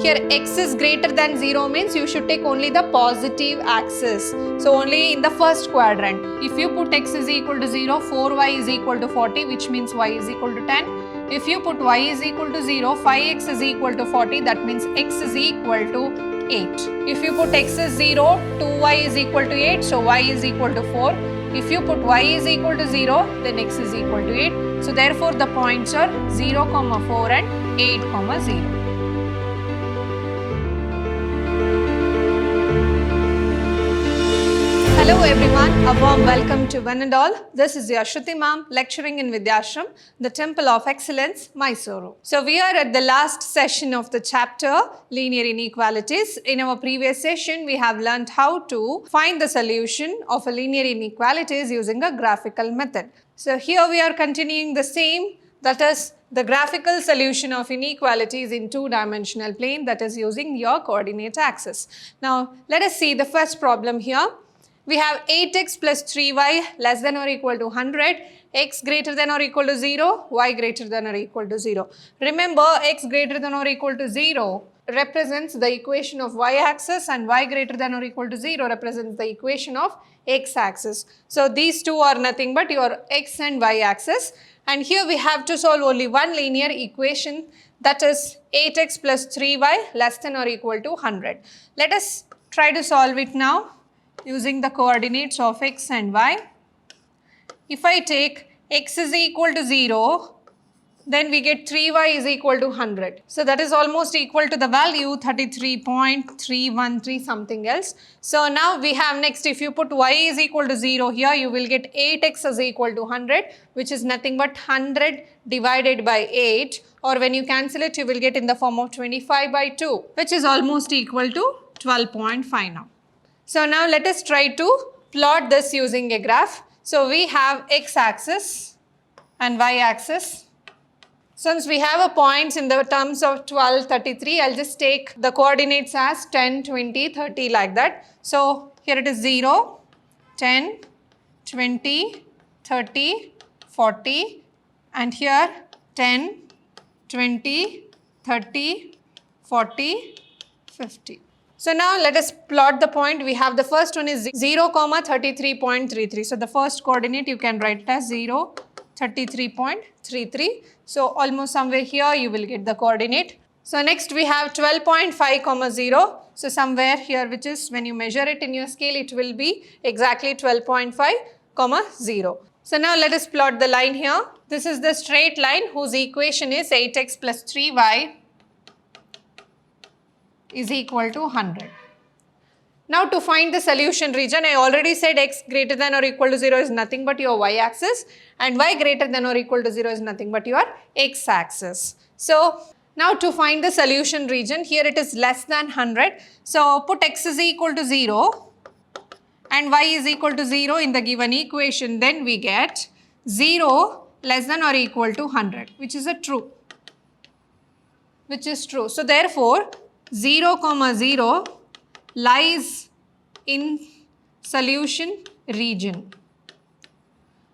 Here x is greater than 0 means you should take only the positive axis. So only in the first quadrant. If you put x is equal to 0, 4y is equal to 40, which means y is equal to 10. If you put y is equal to 0, 5x is equal to 40, that means x is equal to 8. If you put x is 0, 2y is equal to 8, so y is equal to 4. If you put y is equal to 0, then x is equal to 8. So therefore the points are 0, 4 and 8, 0. Hello everyone, a warm welcome to one and all. This is your Shruti ma'am lecturing in Vidhyaashram, the Temple of Excellence, Mysuru. So we are at the last session of the chapter, Linear Inequalities. In our previous session, we have learned how to find the solution of a linear inequalities using a graphical method. So here we are continuing the same, that is the graphical solution of inequalities in two-dimensional plane, that is using your coordinate axis. Now let us see the first problem here. We have 8x plus 3y less than or equal to 100, x greater than or equal to 0, y greater than or equal to 0. Remember, x greater than or equal to 0 represents the equation of y-axis and y greater than or equal to 0 represents the equation of x-axis. So these two are nothing but your x and y-axis. And here we have to solve only one linear equation, that is 8x plus 3y less than or equal to 100. Let us try to solve it now using the coordinates of x and y. If I take x is equal to 0, then we get 3y is equal to 100. So that is almost equal to the value 33.313 something else. So now we have next, if you put y is equal to 0 here, you will get 8x is equal to 100, which is nothing but 100 divided by 8, or when you cancel it, you will get in the form of 25 by 2, which is almost equal to 12.5 now. So now let us try to plot this using a graph. So we have x-axis and y-axis. Since we have a points in the terms of 12, 33, I'll just take the coordinates as 10, 20, 30 like that. So here it is 0, 10, 20, 30, 40, and here 10, 20, 30, 40, 50. So now let us plot the point. We have the first one is 0, 33.33. So the first coordinate you can write it as 0, 33.33. So almost somewhere here you will get the coordinate. So next we have 12.5, 0. So somewhere here, which is when you measure it in your scale, it will be exactly 12.5, 0. So now let us plot the line here. This is the straight line whose equation is 8x plus 3y is equal to 100. Now to find the solution region, I already said x greater than or equal to 0 is nothing but your y-axis and y greater than or equal to 0 is nothing but your x-axis. So now to find the solution region, here it is less than 100. So put x is equal to 0 and y is equal to 0 in the given equation, then we get 0 less than or equal to 100, which is true. So therefore 0, 0 lies in solution region.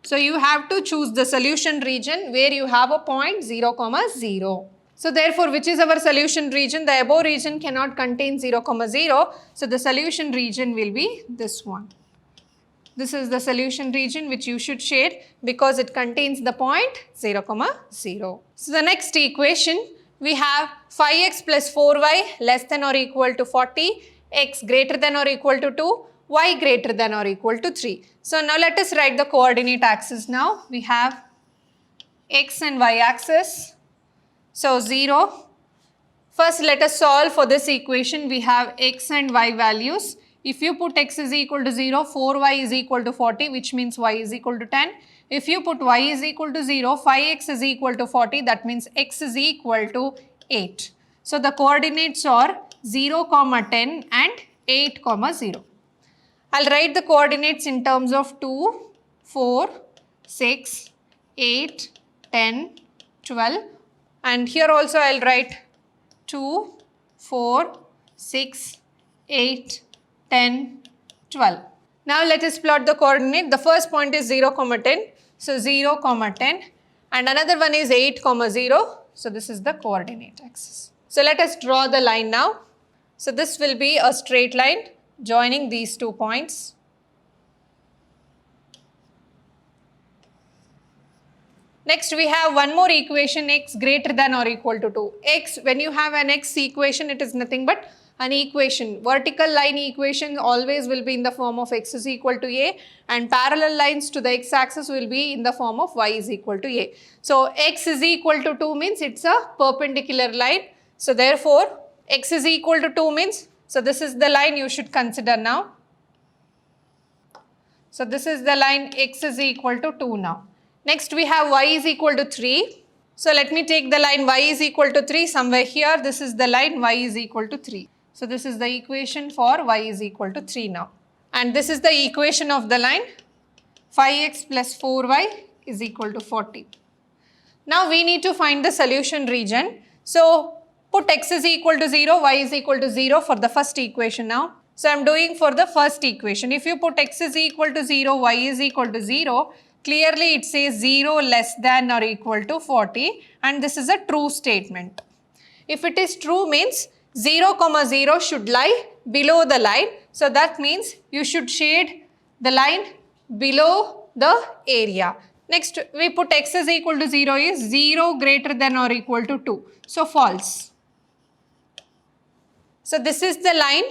So you have to choose the solution region where you have a point 0, 0. So therefore, which is our solution region? The above region cannot contain 0, 0. So the solution region will be this one. This is the solution region which you should shade because it contains the point 0, 0. So the next equation, we have 5x plus 4y less than or equal to 40, x greater than or equal to 2, y greater than or equal to 3. So now let us write the coordinate axis now. We have x and y axis. So 0. First let us solve for this equation. We have x and y values. If you put x is equal to 0, 4y is equal to 40, which means y is equal to 10. If you put y is equal to 0, 5x is equal to 40, that means x is equal to 8. So the coordinates are 0, 10 and 8, 0. I'll write the coordinates in terms of 2, 4, 6, 8, 10, 12, and here also I'll write 2, 4, 6, 8, 10, 12. Now let us plot the coordinate. The first point is 0, 10. So 0, 10 and another one is 8, 0. So this is the coordinate axis. So let us draw the line now. So this will be a straight line joining these 2 points. Next we have one more equation, x greater than or equal to 2. X, when you have an x equation, it is nothing but an equation. Vertical line equation always will be in the form of x is equal to a, and parallel lines to the x-axis will be in the form of y is equal to a. So x is equal to 2 means it's a perpendicular line. So therefore x is equal to 2 means, so this is the line you should consider now. So this is the line x is equal to 2 now. Next we have y is equal to 3. So let me take the line y is equal to 3 somewhere here. This is the line y is equal to 3. So this is the equation for y is equal to 3 now. And this is the equation of the line 5x plus 4y is equal to 40. Now we need to find the solution region. So put x is equal to 0, y is equal to 0 for the first equation now. So I am doing for the first equation. If you put x is equal to 0, y is equal to 0, clearly it says 0 less than or equal to 40, and this is a true statement. If it is true means 0, 0 should lie below the line. So that means you should shade the line below the area. Next we put x is equal to 0 is 0 greater than or equal to 2. So false. So this is the line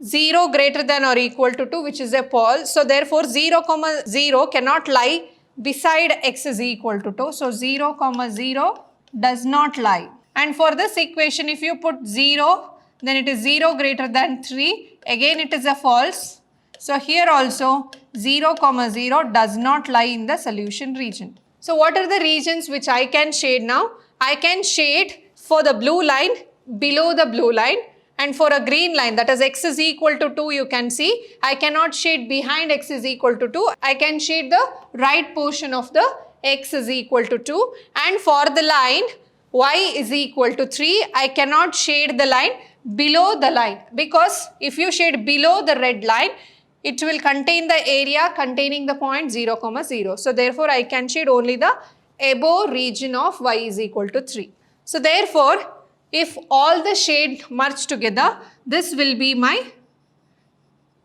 0 greater than or equal to 2, which is a false. So therefore 0, 0 cannot lie beside x is equal to 2. So 0, 0 does not lie. And for this equation, if you put 0, then it is 0 greater than 3. Again it is a false. So here also 0, 0 does not lie in the solution region. So what are the regions which I can shade now? I can shade for the blue line below the blue line, and for a green line, that is x is equal to 2, you can see I cannot shade behind x is equal to 2. I can shade the right portion of the x is equal to 2. And for the line y is equal to 3, I cannot shade the line below the line, because if you shade below the red line, it will contain the area containing the point 0, 0. So therefore I can shade only the above region of y is equal to 3. So therefore if all the shade merge together, this will be my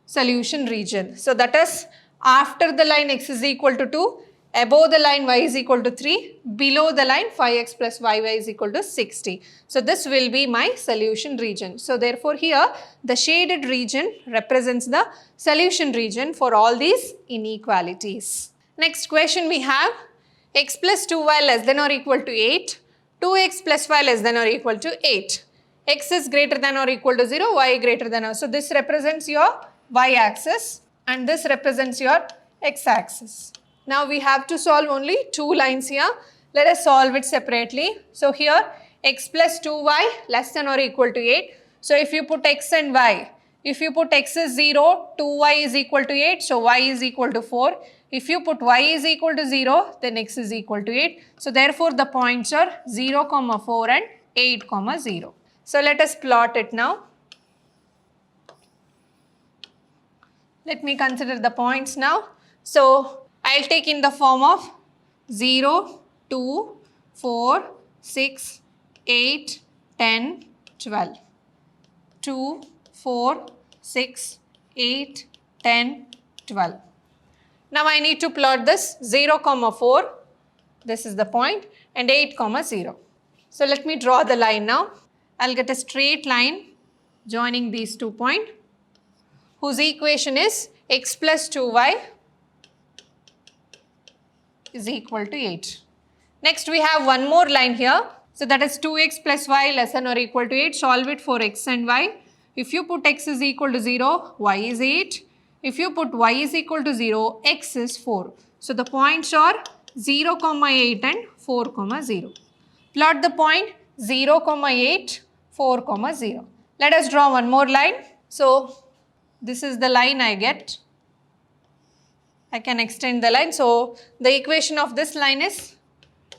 solution region. So that is after the line x is equal to 2, above the line y is equal to 3, below the line 5x plus yy is equal to 60. So this will be my solution region. So therefore here the shaded region represents the solution region for all these inequalities. Next question we have x plus 2y less than or equal to 8. 2x plus y less than or equal to 8. X is greater than or equal to 0, y greater than or. So this represents your y-axis and this represents your x-axis. Now we have to solve only 2 lines here. Let us solve it separately. So here x plus 2y less than or equal to 8. So if you put x and y, if you put x is 0, 2y is equal to 8, so y is equal to 4. If you put y is equal to 0, then x is equal to 8. So therefore the points are 0, 4 and 8, 0. So let us plot it now. Let me consider the points now. So I'll take in the form of 0, 2, 4, 6, 8, 10, 12. 2, 4, 6, 8, 10, 12. Now I need to plot this 0, 4, this is the point, and 8, 0. So let me draw the line now. I'll get a straight line joining these 2 points, whose equation is x plus 2y is equal to 8. Next we have one more line here. So that is 2x plus y less than or equal to 8. Solve it for x and y. If you put x is equal to 0, y is 8. If you put y is equal to 0, x is 4. So the points are 0, 8 and 4, 0. Plot the point 0, 8, 4, 0. Let us draw one more line. So this is the line I get. I can extend the line. So the equation of this line is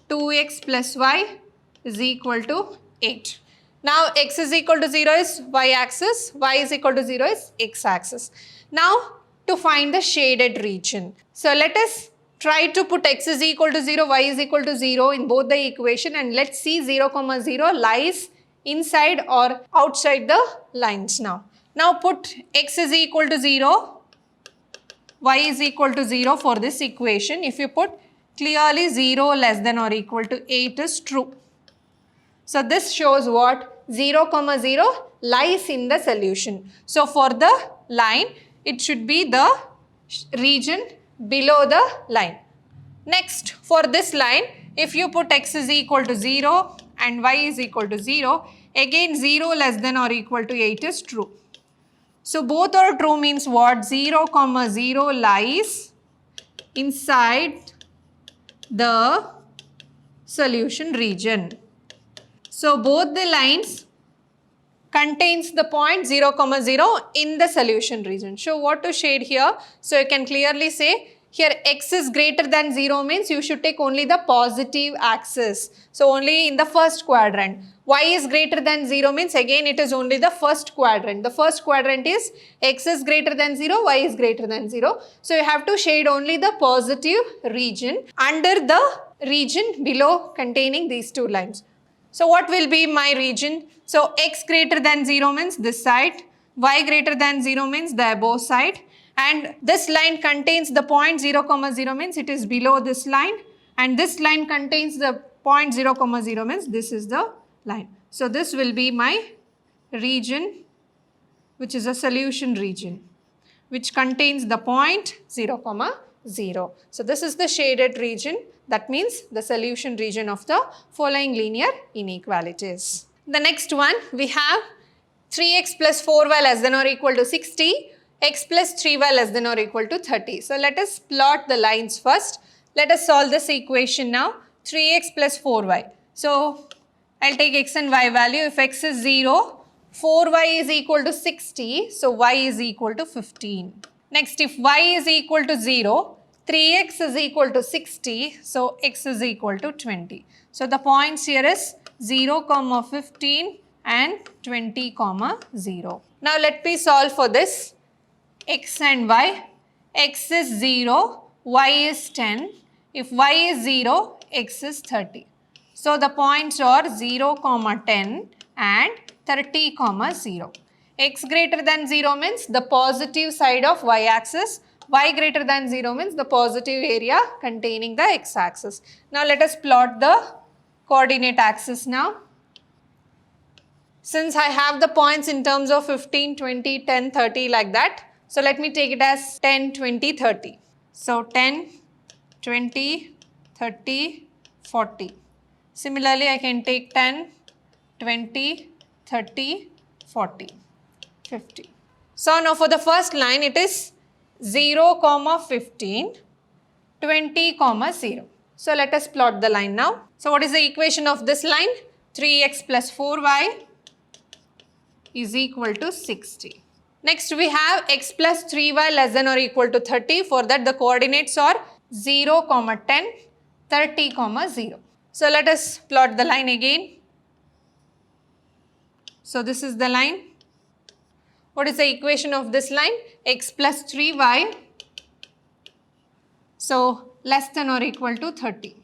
2x plus y is equal to 8. Now x is equal to 0 is y-axis, y is equal to 0 is x-axis. Now to find the shaded region. So let us try to put x is equal to 0, y is equal to 0 in both the equation, and let's see 0, 0 lies inside or outside the lines now. Now put x is equal to 0, y is equal to 0 for this equation. If you put clearly 0 less than or equal to 8 is true. So this shows what? 0, 0 lies in the solution. So for the line, it should be the region below the line. Next, for this line, if you put x is equal to 0 and y is equal to 0, again 0 less than or equal to 8 is true. So both are true means what? 0, 0 lies inside the solution region. So both the lines contains the point 0, 0 in the solution region. So what to shade here? So you can clearly say here x is greater than 0 means you should take only the positive axis. So only in the first quadrant. Y is greater than 0 means again it is only the first quadrant. The first quadrant is x is greater than 0, y is greater than 0. So you have to shade only the positive region under the region below containing these two lines. So what will be my region? So x greater than 0 means this side, y greater than 0 means the above side, and this line contains the point 0, 0 means it is below this line, and this line contains the point 0, 0 means this is the line. So this will be my region, which is a solution region, which contains the point 0, 0. So this is the shaded region. That means the solution region of the following linear inequalities. The next one, we have 3x plus 4y less than or equal to 60, x plus 3y less than or equal to 30. So let us plot the lines first. Let us solve this equation now. 3x plus 4y. So I'll take x and y value. If x is 0, 4y is equal to 60. So y is equal to 15. Next, if y is equal to 0, 3x is equal to 60. So x is equal to 20. So the points here is 0, 15 and 20, 0. Now let me solve for this. X and y. X is 0, y is 10. If y is 0, x is 30. So the points are 0, 10 and 30, 0. X greater than 0 means the positive side of y-axis. Y greater than 0 means the positive area containing the x-axis. Now let us plot the coordinate axis now. Since I have the points in terms of 15, 20, 10, 30 like that. So let me take it as 10, 20, 30. So 10, 20, 30, 40. Similarly, I can take 10, 20, 30, 40, 50. So now for the first line, it is 0, 15, 20, 0. So let us plot the line now. So what is the equation of this line? 3x plus 4y is equal to 60. Next we have x plus 3y less than or equal to 30. For that the coordinates are 0, 10, 30, 0. So let us plot the line again. So this is the line. What is the equation of this line? X plus 3y. So less than or equal to 30.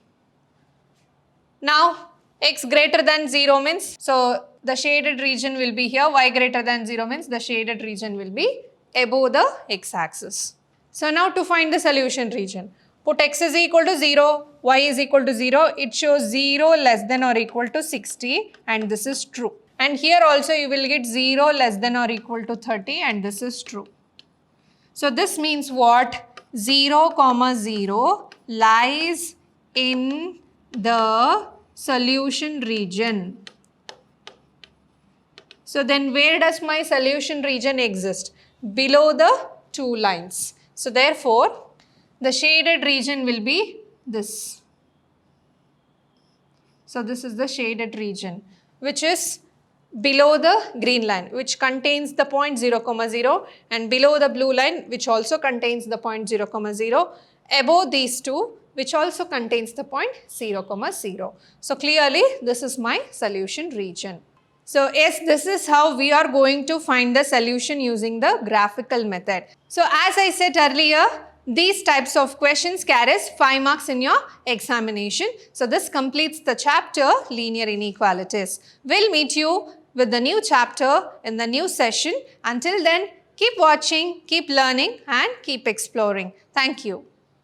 Now x greater than 0 means, so the shaded region will be here. Y greater than 0 means the shaded region will be above the x-axis. So now to find the solution region. Put x is equal to 0, y is equal to 0. It shows 0 less than or equal to 60 and this is true. And here also you will get 0 less than or equal to 30 and this is true. So this means what? 0, 0 lies in the solution region. So then where does my solution region exist? Below the two lines. So therefore, the shaded region will be this. So this is the shaded region, which is below the green line, which contains the point 0, 0, and below the blue line, which also contains the point 0, 0, above these two, which also contains the point 0, 0. So clearly, this is my solution region. So yes, this is how we are going to find the solution using the graphical method. So as I said earlier, these types of questions carries 5 marks in your examination. So this completes the chapter Linear Inequalities. We'll meet you with the new chapter in the new session. Until then, keep watching, keep learning and keep exploring. Thank you.